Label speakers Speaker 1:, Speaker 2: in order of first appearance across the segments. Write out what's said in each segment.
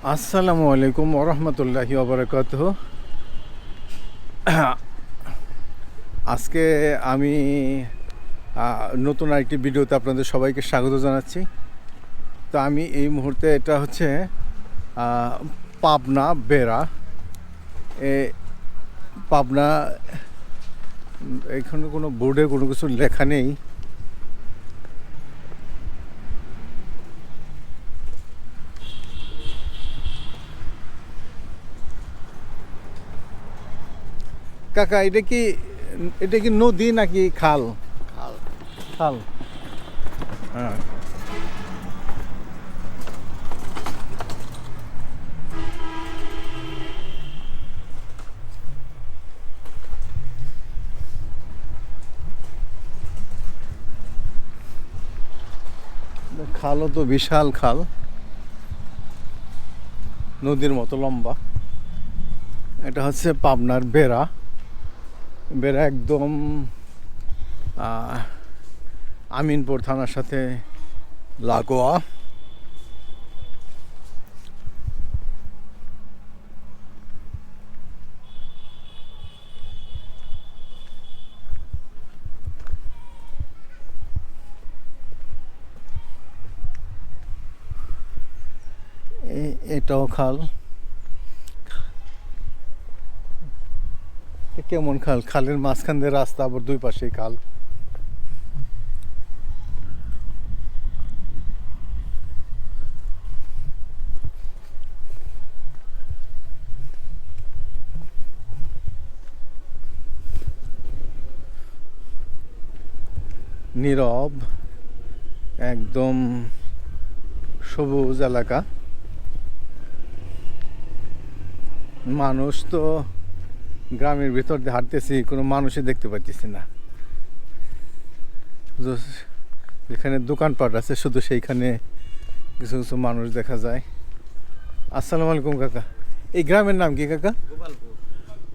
Speaker 1: আসসালামু আলাইকুম ওরহমতুল্লাহি ওবরাকাতুহ। আজকে আমি নতুন আরেকটি ভিডিওতে আপনাদের সবাইকে স্বাগত জানাচ্ছি। তো আমি এই মুহূর্তে এটা হচ্ছে পাবনা বেড়া এ পাবনা। এখানে কোনো বোর্ডে কোনো কিছু লেখা নেই। কাকা, এটা কি নদী নাকি খাল?
Speaker 2: খাল।
Speaker 1: খাল। হ্যাঁ, খালও তো বিশাল খাল, নদীর মতো লম্বা। এটা হচ্ছে পাবনার বেড়া। বেড়া একদম আমিনপুর থানার সাথে লাগোয়া। এটাও খাল। কেমন খাল? খালের মাঝখান দিয়ে রাস্তা, আবার দুই পাশেই খাল। নীরব, একদম সবুজ এলাকা। মানুষ তো গ্রামের ভিতর দিয়ে হাঁটতেছি, কোনো মানুষই দেখতে পাচ্ছি না। যেখানে দোকানপাট আছে শুধু সেইখানে কিছু কিছু মানুষ দেখা যায়। আসসালামু আলাইকুম কাকা, এই গ্রামের নাম কি কাকা?
Speaker 2: গোপালপুর।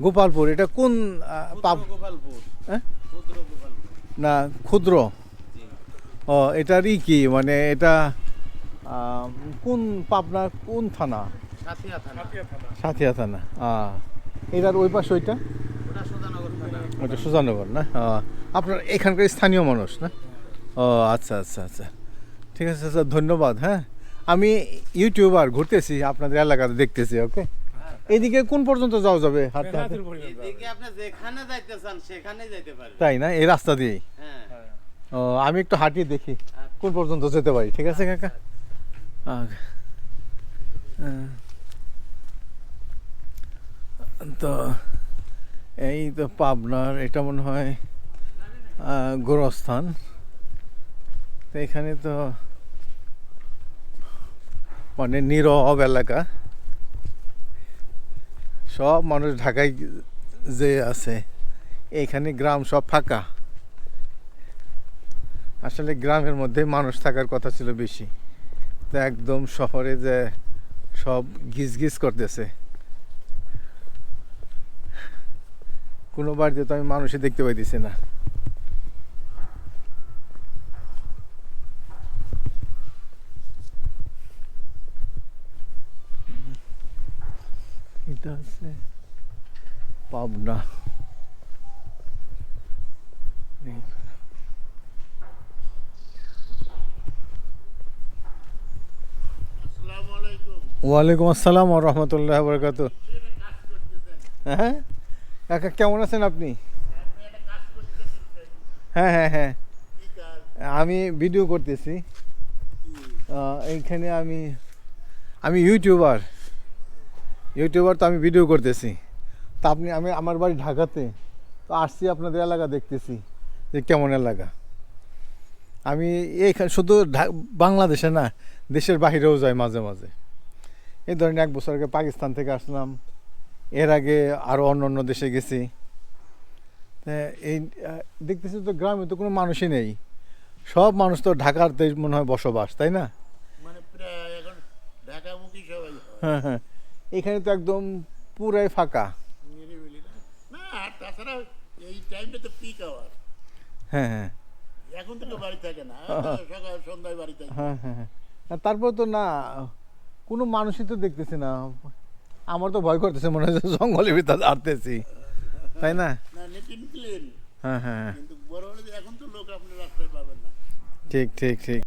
Speaker 1: গোপালপুর। এটা কোন
Speaker 2: গোপালপুর।
Speaker 1: হ্যাঁ?
Speaker 2: গোপালপুর।
Speaker 1: না, ক্ষুদ্র। ও, এটারই কি মানে এটা কোন পাবনার কোন থানা?
Speaker 2: সাথিয়া থানা।
Speaker 1: সাথিয়া থানা। এটার ওই পাশে ওইটা?
Speaker 2: ওটা সুজানগর থানা।
Speaker 1: ওটা সুজানগর না? আপনার এখানকার স্থানীয় মানুষ না? ও আচ্ছা আচ্ছা আচ্ছা, ঠিক আছে স্যার, ধন্যবাদ। হ্যাঁ, আমি ইউটিউবার, ঘুরতেছি আপনাদের এলাকাতে, দেখতেছি। ওকে, এইদিকে কোন পর্যন্ত যাওয়া যাবে হাঁটতে হাঁটতে?
Speaker 2: এদিকে আপনি যেখানে যাইতে চান সেখানেই যাইতে পারবেন।
Speaker 1: তাই না? এই রাস্তা দিয়েই?
Speaker 2: হ্যাঁ।
Speaker 1: ও, আমি একটু হাঁটিয়ে দেখি কোন পর্যন্ত যেতে পারি। ঠিক আছে কাকা। তো এই তো পাবনার, এটা মনে হয় গোরস্থান। তো এখানে তো মানে নীরব এলাকা, সব মানুষ ঢাকায় যে আছে, এখানে গ্রাম সব ফাঁকা। আসলে গ্রামের মধ্যে মানুষ থাকার কথা ছিল বেশি। তো একদম শহরে যে সব গিজ গিজ করতেছে, কোনো বাড়িতে তো আমি মানুষই দেখতে পাইতেছি না। এটা হচ্ছে পাবনা।
Speaker 2: আসসালামু আলাইকুম।
Speaker 1: ওয়ালাইকুম আসসালাম ওয়া রাহমাতুল্লাহি ওয়া বারাকাতুহু। হ্যাঁ কাকা, কেমন আছেন আপনি? হ্যাঁ হ্যাঁ হ্যাঁ, আমি ভিডিও করতেছি। এইখানে আমি আমি ইউটিউবার। তো আমি ভিডিও করতেছি। তা আমি আমার বাড়ি ঢাকাতে, তো আসছি আপনাদের এলাকা দেখতেছি যে কেমন এলাকা। আমি এইখানে শুধু বাংলাদেশে না, দেশের বাইরেও যাই মাঝে মাঝে। এই ধরেন 1 বছর আগে পাকিস্তান থেকে আসলাম, এর আগে আরও অন্য অন্য দেশে গেছি। এই দেখতেছি তো গ্রামে তো কোনো মানুষই নেই, সব মানুষ তো ঢাকাতে মনে হয় বসবাস, তাই না?
Speaker 2: মানে প্রায় এখন ঢাকামুখী সবাই হয়।
Speaker 1: হ্যাঁ হ্যাঁ, এখানে তো একদম পুরাই ফাঁকা।
Speaker 2: নিরিবিলি না। না, আর তাছাড়া এই টাইমটা তো পিক আওয়ার।
Speaker 1: হ্যাঁ হ্যাঁ
Speaker 2: এখন থেকে বাড়ি থাকে না, সকাল সন্ধ্যায় বাড়ি থাকে।
Speaker 1: হ্যাঁ হ্যাঁ হ্যাঁ, আর তারপর তো না, কোনো মানুষই তো দেখতেছি না। আমার তো ভয় করতেছে, মনে হচ্ছে জঙ্গলের ভিতরে হাঁটতেছি, তাই না?
Speaker 2: না নিট এন্ড ক্লিন,
Speaker 1: হ্যাঁ হ্যাঁ হ্যাঁ,
Speaker 2: কিন্তু বড় হলে যে এখন তো লোক আপনি রাস্তায় পাবেন না।
Speaker 1: ঠিক ঠিক ঠিক।